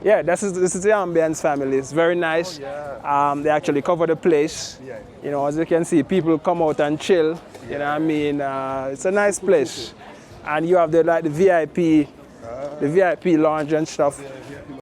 Yeah, this is the ambience family. It's very nice. Oh, yeah. They actually cover the place. Yeah. You know, as you can see, people come out and chill. Yeah. You know what I mean? It's a nice place. And you have the VIP lounge and stuff.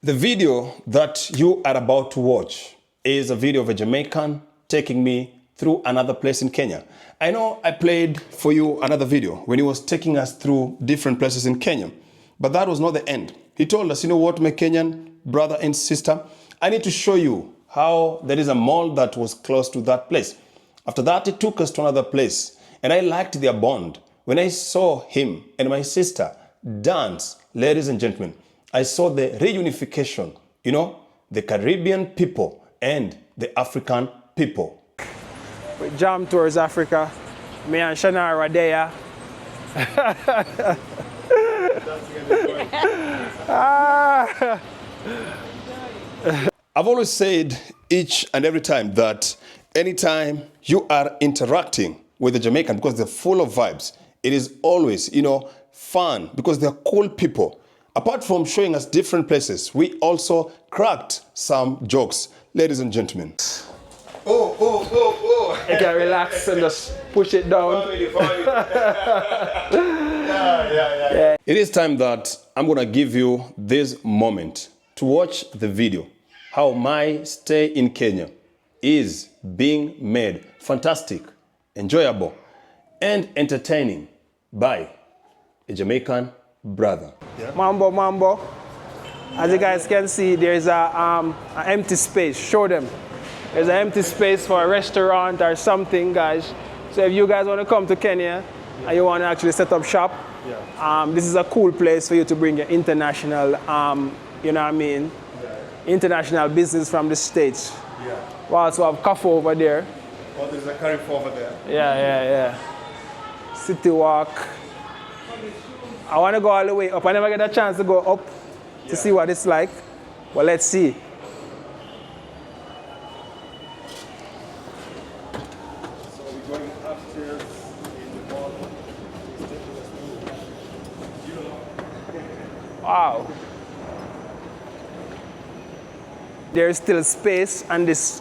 The video that you are about to watch is a video of a Jamaican taking me through another place in Kenya. I know I played for you another video when he was taking us through different places in Kenya, but that was not the end. He told us, you know what, my Kenyan brother and sister, I need to show you how there is a mall that was close to that place. After that, he took us to another place, and I liked their bond. When I saw him and my sister dance, ladies and gentlemen, I saw the reunification, you know, the Caribbean people and the African people. With Jam Tours Africa, me and Shanara there. I've always said each and every time that anytime you are interacting with the Jamaican, because they're full of vibes, it is always, you know, fun because they're cool people. Apart from showing us different places, we also cracked some jokes, ladies and gentlemen. Oh. You can relax and just push it down. Yeah. It is time that I'm going to give you this moment to watch the video. How my stay in Kenya is being made fantastic, enjoyable, and entertaining by a Jamaican brother. Yeah. Mambo. As you guys can see, there's an empty space. Show them. There's an empty space for a restaurant or something, guys. So if you guys want to come to Kenya and you want to actually set up shop, this is a cool place for you to bring your international, you know what I mean, international business from the States. Yeah. We also have cafe over there. Oh, there's a curry over there. Yeah. City Walk. I want to go all the way up. I never get a chance to go up to see what it's like. Well, let's see. So we're going upstairs in the mall. Wow. There's still space and this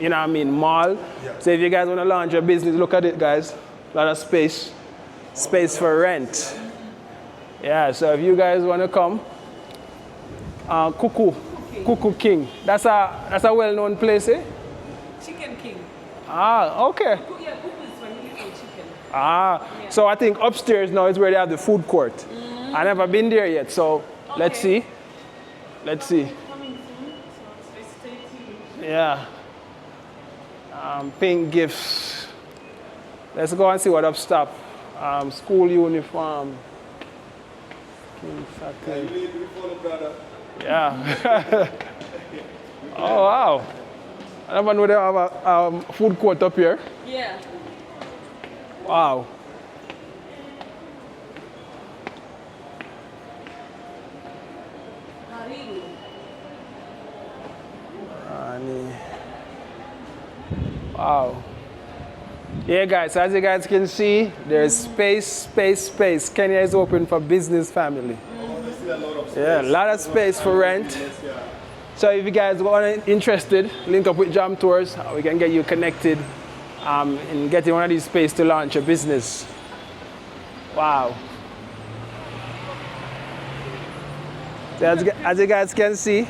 you know what I mean, mall. Yeah. So if you guys want to launch your business, look at it, guys. A lot of space. Space for rent. Yeah, so if you guys want to come, Tuku King. That's a well-known place, eh? Chicken King. Ah, okay. Tuku is Swahili for chicken. Yeah. So I think upstairs now is where they have the food court. Mm-hmm. I never been there yet, so let's see. Coming soon, so stay tuned. Yeah. Pink gifts. Let's go and see what up stop. School uniform. Yeah. Oh wow. I never know they have a food court up here. Yeah. Wow. Wow. Yeah, guys, as you guys can see, there's space. Kenya is open for business family. Yeah, a lot of space for rent. So if you guys are interested, link up with Jam Tours. We can get you connected in getting one of these spaces to launch a business. Wow. So as you guys can see,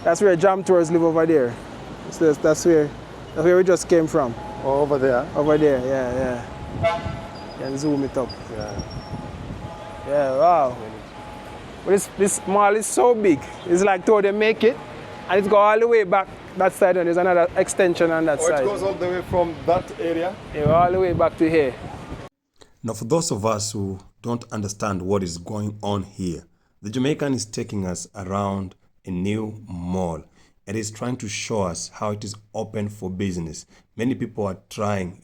that's where Jam Tours live over there. So that's where we just came from. Oh, over there? Over there, yeah. You can zoom it up. Yeah, wow. But this mall is so big. It's like till they make it, and it's go all the way back that side, and there's another extension on that side. It goes all the way from that area? Yeah, all the way back to here. Now, for those of us who don't understand what is going on here, the Jamaican is taking us around a new mall. It is trying to show us how it is open for business. Many people are trying,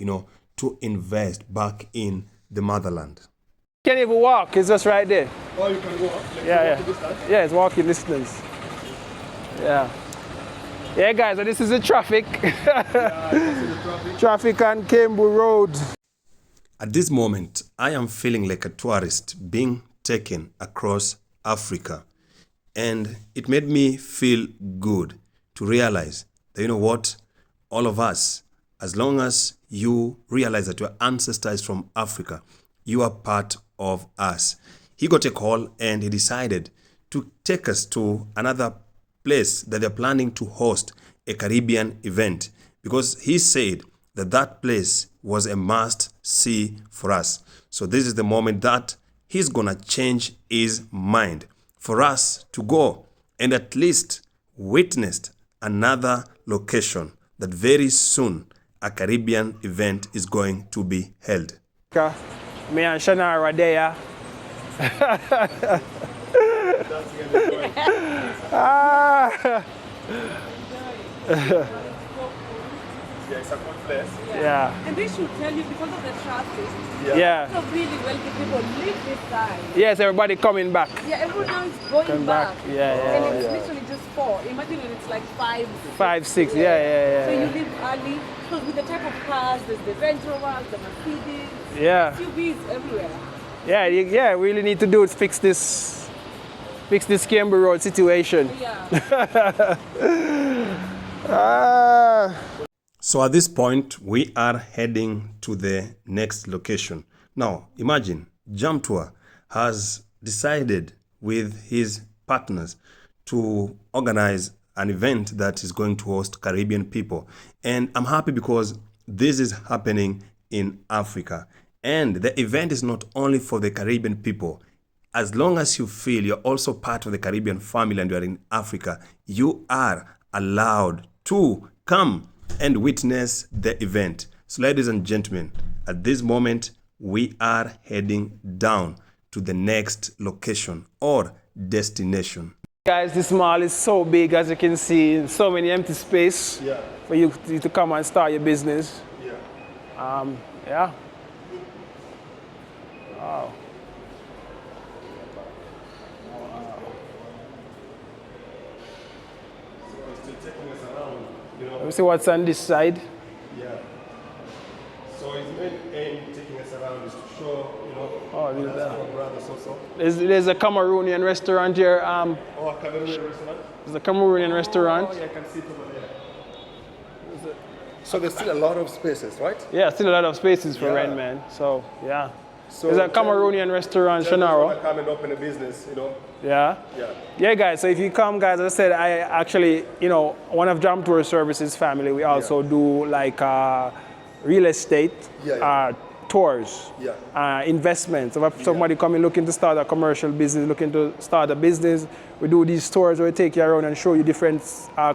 to invest back in the motherland. You can't even walk, it's just right there. Oh, you can walk? Yeah, it's walking distance. Yeah. Yeah, guys, so this is the traffic. Traffic on Kembu Road. At this moment, I am feeling like a tourist being taken across Africa. And it made me feel good to realize that, you know what, all of us, as long as you realize that your ancestor is from Africa, you are part of us. He got a call and he decided to take us to another place that they're planning to host a Caribbean event, because he said that that place was a must see for us. So this is the moment that he's gonna change his mind for us to go and at least witness another location that very soon a Caribbean event is going to be held. Me and Shanara there. Yeah, it's a good place. Yeah. And they should tell you because of the traffic. Yeah. So really wealthy people live this side. Yes, everybody coming back. Yeah, everyone now is going Come back. back. Yeah, And it's literally just 4. Imagine when it's like 5. 5, 6. Yeah. So you leave early. Because with the type of cars, there's the Range Rovers, the Mercedes, Yeah. SUVs everywhere. Yeah, we really need to do is fix this Camber Road situation. Yeah. So at this point, we are heading to the next location. Now, imagine Jam Tour has decided with his partners to organize an event that is going to host Caribbean people. And I'm happy because this is happening in Africa. And the event is not only for the Caribbean people. As long as you feel you're also part of the Caribbean family and you're in Africa, you are allowed to come and witness the event. So ladies and gentlemen, at this moment, we are heading down to the next location or destination. Guys, this mall is so big, as you can see, so many empty space for you to come and start your business. Yeah. Wow. Let me see what's on this side. Yeah. So his main aim taking us around is to show, there's that. our brothers also. There's a Cameroonian restaurant here. Oh, a Cameroonian restaurant? There's a Cameroonian restaurant. Oh, yeah, I can see it over there. So there's still a lot of spaces, right? Yeah, still a lot of spaces for rent, man. So, yeah. There's a Cameroonian restaurant, Shanaro. Come and open a business, Yeah. Yeah, guys. So if you come, guys, as I said, I actually, one of Jam Tour Services family, we also do like real estate tours, investments. So if somebody coming looking to start a commercial business, looking to start a business, we do these tours where we take you around and show you different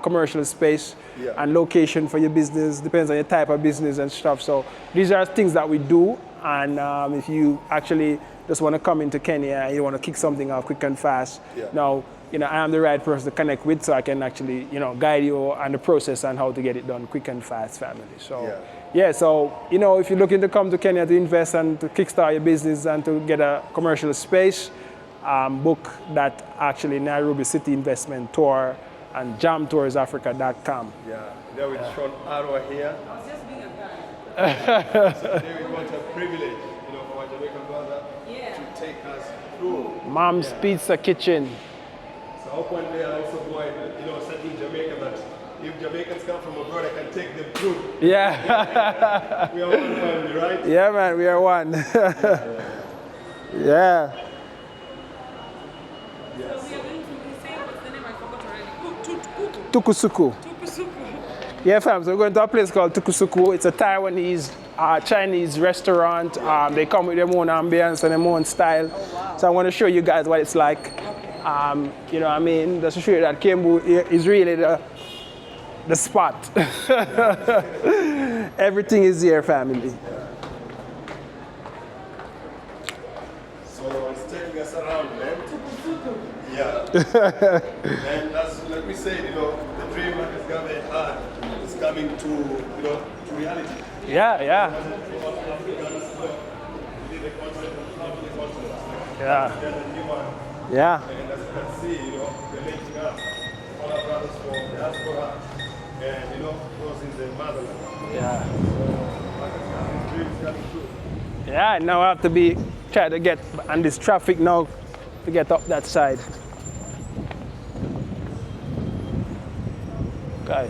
commercial space and location for your business. Depends on your type of business and stuff. So these are things that we do. And if you actually just want to come into Kenya and you want to kick something off quick and fast, now, I am the right person to connect with, so I can actually, guide you on the process and how to get it done quick and fast, family. So, so, if you're looking to come to Kenya to invest and to kickstart your business and to get a commercial space, book that actually Nairobi City Investment Tour and jamtoursafrica.com. Yeah, there with Sean Arrow here. I was just being a guy. So there we want a privilege, for a Jamaican brother to take us through. Mom's Pizza Kitchen. So I hope one day I also go and, set in Jamaica that if Jamaicans come from abroad, I can take them through. Yeah. We are one family, right? Yeah, man, we are one. Yeah. So we are going to say what's the name I forgot already. Tuku. Tuku. Yeah, fam. So we're going to a place called Tuku. It's a Taiwanese, Chinese restaurant. They come with their own ambience and their own style. Oh, wow. So I want to show you guys what it's like. You know what I mean? Just to show you that Kembu is really the spot. Everything is here, family. So it's taking us around, man. Yeah. And like we said, the dream that is going to be hard is coming to, to reality. Yeah. Yeah. And as you can see, we're linking up all our brothers from diaspora and, those in the motherland. Yeah. So, dreams coming true. Yeah, now I have to try to get on this traffic now to get up that side. Okay.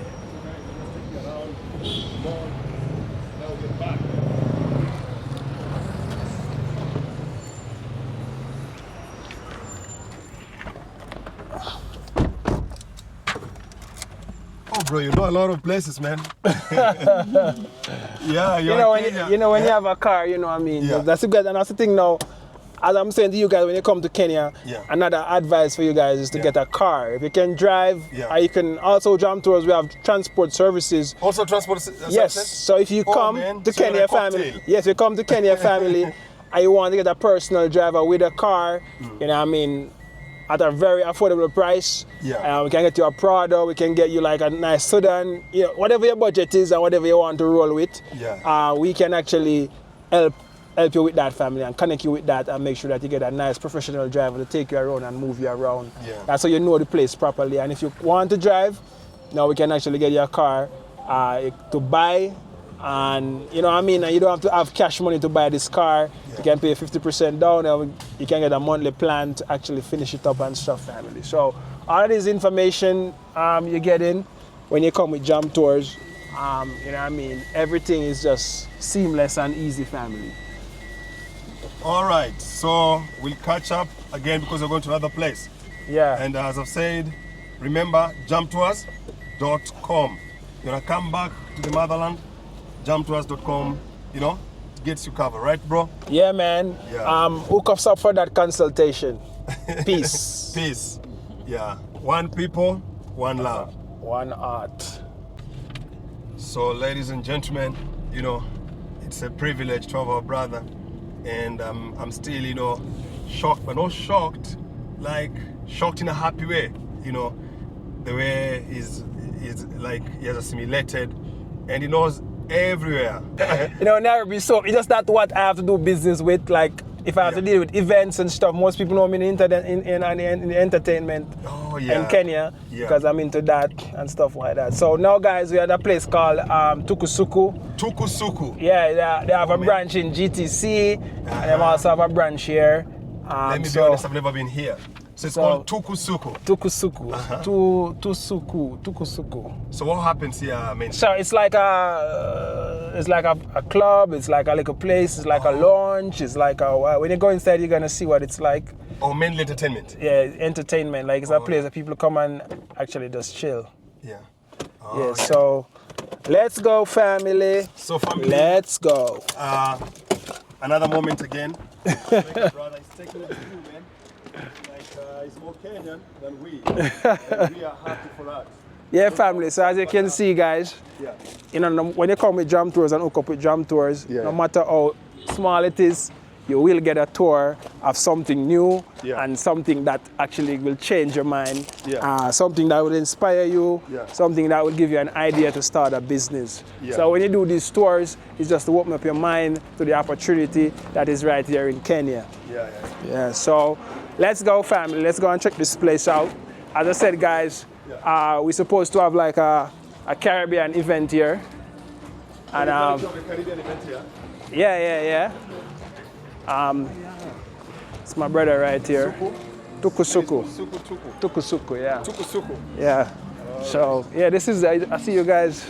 Oh, bro, you know a lot of places, man. Yeah, You know, when you have a car, you know what I mean? Yeah. That's the good, and that's the thing now. As I'm saying to you guys, when you come to Kenya, Yeah. another advice for you guys is to get a car. If you can drive, Yeah. you can also jump tours. We have transport services. Also transport Yes. services? So if you come man. to So you're Kenya a family, cocktail. yes, you come to Kenya family, and you want to get a personal driver with a car, you know what I mean, at a very affordable price. Yeah. We can get you a Prado, we can get you like a nice sedan, you know, whatever your budget is and whatever you want to roll with. Yeah. We can actually help you with that, family, and connect you with that and make sure that you get a nice professional driver to take you around and move you around. Yeah. That's so you know the place properly. And if you want to drive, now we can actually get you a car to buy, and you know what I mean, and you don't have to have cash money to buy this car. You can pay 50% down and you can get a monthly plan to actually finish it up and stuff, family. So all of this information you get in when you come with Jam Tours. You know what I mean, everything is just seamless and easy, family. All right, so we'll catch up again because we're going to another place. Yeah. And as I've said, remember, jumptours.com. You wanna come back to the motherland, jumptours.com, you know, gets you covered, right, bro? Yeah, man. Yeah. Hook us up for that consultation. Peace. Peace. Yeah. One people, one love. One art. So, ladies and gentlemen, you know, it's a privilege to have our brother. And I'm still, you know, shocked, but not shocked, like shocked in a happy way, you know, the way he's like, he has assimilated and he knows everywhere. You know, Nairobi, so it's just that what I have to do business with, like if I have to deal with events and stuff. Most people know me in entertainment in Kenya, because I'm into that and stuff like that. So now, guys, we are at a place called Tuku. Tuku. Yeah, they have a branch in GTC, and they also have a branch here. Let me be honest, I've never been here. So it's called Tuku. Tuku. So what happens here, man? So it's like a club, it's like a little place, it's like a lounge, it's like a, when you go inside you're gonna see what it's like. Oh, mainly entertainment? Yeah, entertainment, like it's a place that people come and actually just chill. Yeah. Yeah, so let's go, family. So family, let's go. Another moment again. Like brother, it's taking it to you, man. Like it's more Kenyan than we. And we are happy for that. Yeah, family. So as you can see, guys, you know, when you come with Jam Tours and hook up with Jam Tours, no matter how small it is, you will get a tour of something new and something that actually will change your mind, something that will inspire you, something that will give you an idea to start a business. So when you do these tours, it's just to open up your mind to the opportunity that is right here in Kenya. Yeah, so let's go, family. Let's go and check this place out. As I said, guys, we're supposed to have like a Caribbean event here. And Caribbean event here? Yeah. It's my brother right here. Tuku. Yeah. Tuku. Yeah. So yeah, this is. I see you guys.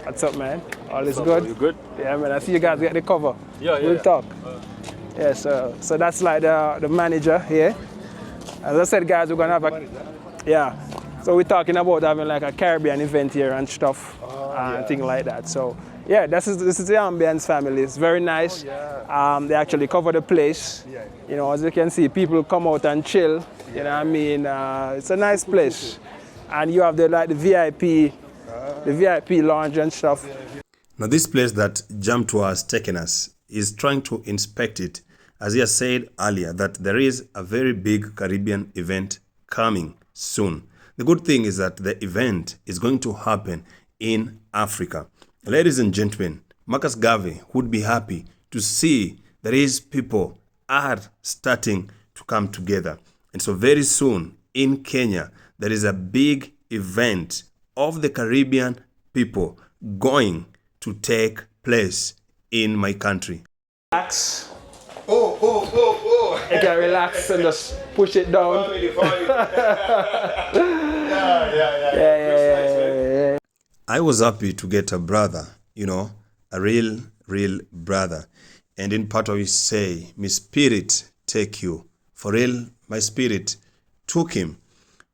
What's up, man? All is good? You good? Yeah, man. I see you guys get the cover. Yeah. We'll talk. Yeah. So that's like the manager here. As I said, guys, we're gonna have a So we're talking about having like a Caribbean event here and stuff and things like that. So yeah, this is the ambience, family. It's very nice. They actually cover the place. You know, as you can see, people come out and chill. You know what I mean? It's a nice place. And you have the VIP lounge and stuff. Now this place that Jam Tour has taken us is trying to inspect it, as he has said earlier, that there is a very big Caribbean event coming soon. The good thing is that the event is going to happen in Africa. Ladies and gentlemen, Marcus Garvey would be happy to see that his people are starting to come together. And so very soon in Kenya, there is a big event of the Caribbean people going to take place in my country. Relax. Oh. You can relax and just push it down. Yeah. I was happy to get a brother, you know, a real brother. And in part of it say, my spirit take you. For real, my spirit took him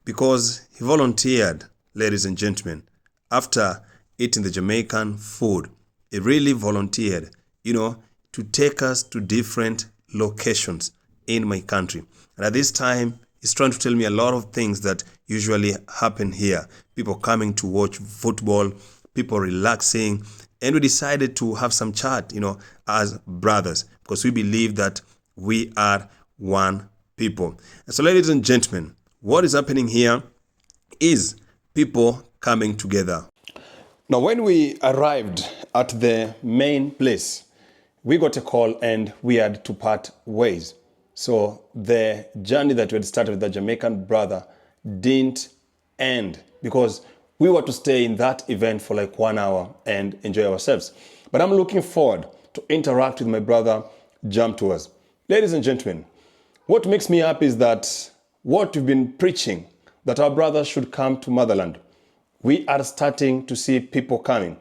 because he volunteered, ladies and gentlemen, after eating the Jamaican food. He really volunteered, you know, to take us to different locations in my country. And at this time, he's trying to tell me a lot of things that usually happen here. People coming to watch football, people relaxing, and we decided to have some chat, you know, as brothers, because we believe that we are one people. And so, ladies and gentlemen, what is happening here is people coming together. Now, when we arrived at the main place, we got a call and we had to part ways. So the journey that we had started with the Jamaican brother didn't end because we were to stay in that event for like 1 hour and enjoy ourselves. But I'm looking forward to interact with my brother Jam to us. Ladies and gentlemen, what makes me happy is that what we've been preaching, that our brothers should come to motherland, we are starting to see people coming.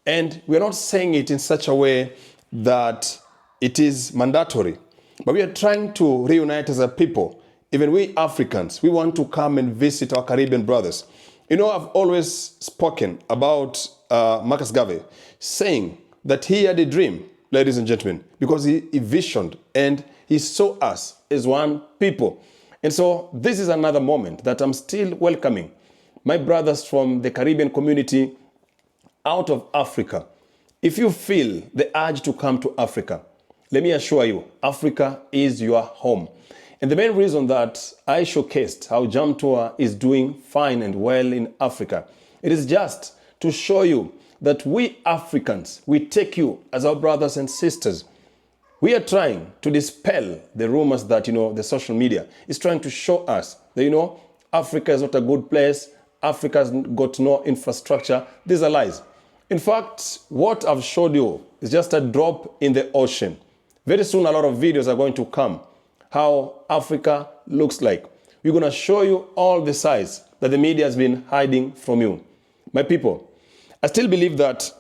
And we're not saying it in such a way that it is mandatory, but we are trying to reunite as a people. Even we Africans, we want to come and visit our Caribbean brothers. You know, I've always spoken about Marcus Garvey saying that he had a dream, ladies and gentlemen, because he visioned and he saw us as one people. And so this is another moment that I'm still welcoming my brothers from the Caribbean community out of Africa. If you feel the urge to come to Africa, let me assure you, Africa is your home. And the main reason that I showcased how Jam Tour is doing fine and well in Africa, it is just to show you that we Africans, we take you as our brothers and sisters. We are trying to dispel the rumors that, you know, the social media is trying to show us that, you know, Africa is not a good place. Africa's got no infrastructure. These are lies. In fact, what I've showed you is just a drop in the ocean. Very soon, a lot of videos are going to come, how Africa looks like. We're going to show you all the sides that the media has been hiding from you. My people, I still believe that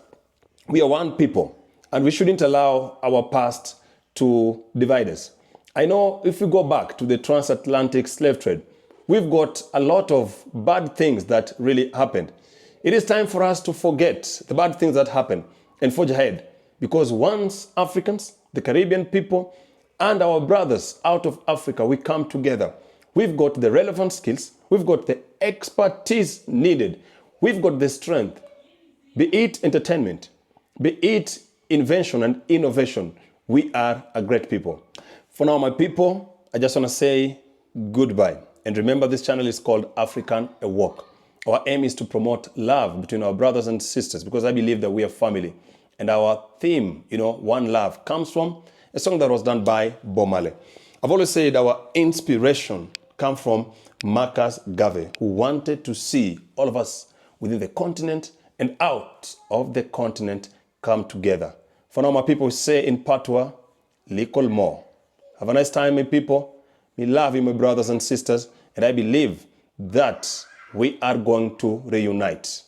we are one people and we shouldn't allow our past to divide us. I know if we go back to the transatlantic slave trade, we've got a lot of bad things that really happened. It is time for us to forget the bad things that happened and forge ahead. Because once Africans, the Caribbean people, and our brothers out of Africa, we come together. We've got the relevant skills. We've got the expertise needed. We've got the strength, be it entertainment, be it invention and innovation. We are a great people. For now, my people, I just want to say goodbye. And remember, this channel is called African A Walk. Our aim is to promote love between our brothers and sisters because I believe that we are family. And our theme, you know, One Love, comes from a song that was done by Bomale. I've always said our inspiration comes from Marcus Garvey, who wanted to see all of us within the continent and out of the continent come together. For now, my people say in Patois, Likol Mo. Have a nice time, my people. We love you, my brothers and sisters, and I believe that we are going to reunite.